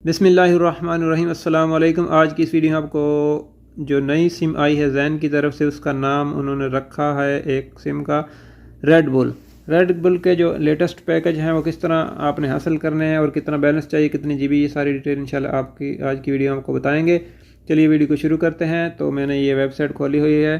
बिस्मिल्लाहिर्रहमानिर्रहीम। अस्सलाम वालेकुम। आज की इस वीडियो में आपको जो नई सिम आई है ज़ैन की तरफ से, उसका नाम उन्होंने रखा है एक सिम का रेड बुल के जो लेटेस्ट पैकेज हैं वो किस तरह आपने हासिल करने हैं और कितना बैलेंस चाहिए, कितनी जीबी, ये सारी डिटेल इंशाल्लाह आपकी आज की वीडियो में आपको बताएंगे। चलिए वीडियो को शुरू करते हैं। तो मैंने ये वेबसाइट खोली हुई है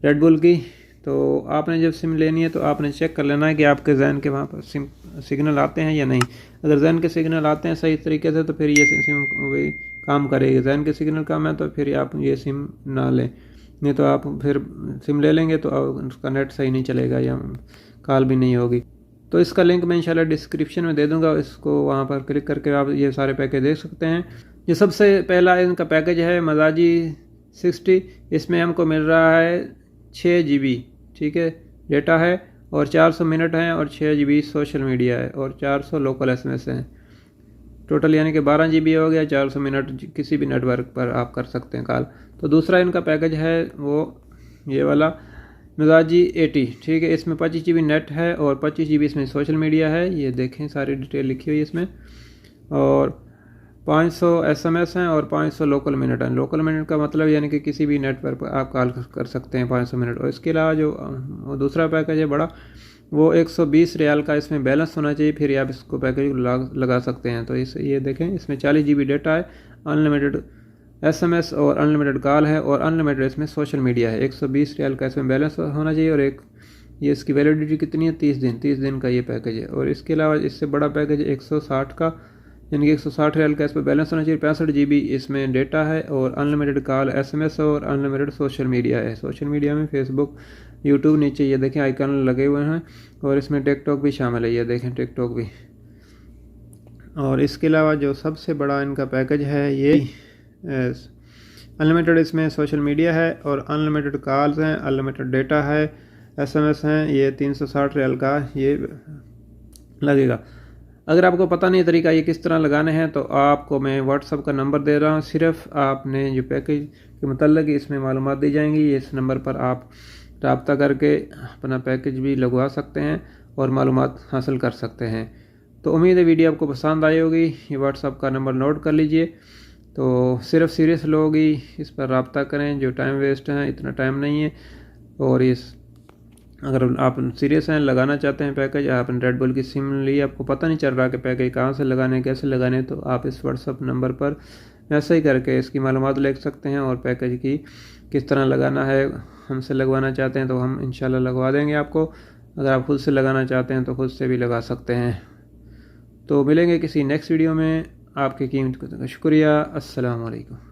रेड बुल की। तो आपने जब सिम लेनी है तो आपने चेक कर लेना है कि आपके ज़ैन के वहाँ पर सिम सिग्नल आते हैं या नहीं। अगर ज़ैन के सिग्नल आते हैं सही तरीके से तो फिर ये सिम वही काम करेगी। ज़ैन के सिग्नल कम है तो फिर आप ये सिम ना लें, नहीं तो आप फिर सिम ले लेंगे तो उसका नेट सही नहीं चलेगा या कॉल भी नहीं होगी। तो इसका लिंक मैं इंशाल्लाह डिस्क्रिप्शन में दे दूँगा, इसको वहाँ पर क्लिक करके आप ये सारे पैकेज देख सकते हैं। ये सबसे पहला इनका पैकेज है मजाजी 60। इसमें हमको मिल रहा है 6 GB, ठीक है, डेटा है और 400 मिनट हैं और 6 GB सोशल मीडिया है और 400 लोकल SMS हैं। टोटल यानी कि 12 GB हो गया। 400 मिनट किसी भी नेटवर्क पर आप कर सकते हैं कॉल। तो दूसरा इनका पैकेज है वो ये वाला मिजाजी 80, ठीक है। इसमें 25 GB नेट है और 25 GB इसमें सोशल मीडिया है। ये देखें सारी डिटेल लिखी हुई है इसमें। और 500 SMS हैं और 500 लोकल मिनट हैं। लोकल मिनट का मतलब यानी कि किसी भी नेटवर्क पर आप कॉल कर सकते हैं 500 मिनट। और इसके अलावा जो दूसरा पैकेज है बड़ा, वो 120 रियाल का इसमें बैलेंस होना चाहिए, फिर आप इसको पैकेज लगा सकते हैं। तो ये देखें, इसमें 40 GB डेटा है, अनलिमिटेड SMS और अनलिमिटेड कॉल है और अनलिमिटेड इसमें सोशल मीडिया है। 120 रियाल का इसमें बैलेंस होना चाहिए। और एक ये इसकी वैलिडिटी कितनी है, 30 दिन का ये पैकेज है। और इसके अलावा इससे बड़ा पैकेज 160 का, यानी कि 160 रियाल का इस पर बैलेंस होना चाहिए। 65 GB इसमें डेटा है और अनलिमिटेड कॉल, SMS और अनलिमिटेड सोशल मीडिया है। सोशल मीडिया में फेसबुक, यूट्यूब, नीचे ये देखें आइकन लगे हुए हैं और इसमें टिकटॉक भी शामिल है। ये देखें टिकटॉक भी। और इसके अलावा जो सबसे बड़ा इनका पैकेज है ये अनलिमिटेड इसमें सोशल मीडिया है और अनलिमिटेड कॉल्स हैं, अनलिमिटेड डेटा है, SMS हैं। ये 360 रियाल का ये लगेगा। अगर आपको पता नहीं तरीका ये किस तरह लगाने हैं तो आपको मैं व्हाट्सअप का नंबर दे रहा हूँ। सिर्फ आपने जो पैकेज के मतलब इसमें मालूमात दी जाएंगी, इस नंबर पर आप रब्ता करके अपना पैकेज भी लगवा सकते हैं और मालूमात हासिल कर सकते हैं। तो उम्मीद है वीडियो आपको पसंद आई होगी। ये व्हाट्सअप का नंबर नोट कर लीजिए। तो सिर्फ सीरियस लोग ही इस पर रब्ता करें, जो टाइम वेस्ट है इतना टाइम नहीं है। और इस अगर आप सीरियस हैं, लगाना चाहते हैं पैकेज, आपने रेड बुल की सिम ली, आपको पता नहीं चल रहा कि पैकेज कहाँ से लगाने, कैसे लगाने, तो आप इस व्हाट्सअप नंबर पर मैसेज करके इसकी मालूमात ले सकते हैं और पैकेज की किस तरह लगाना है हमसे लगवाना चाहते हैं तो हम इंशाल्लाह लगवा देंगे आपको। अगर आप खुद से लगाना चाहते हैं तो खुद से भी लगा सकते हैं। तो मिलेंगे किसी नेक्स्ट वीडियो में। आपकी कीमत का शुक्रिया। अस्सलाम वालेकुम।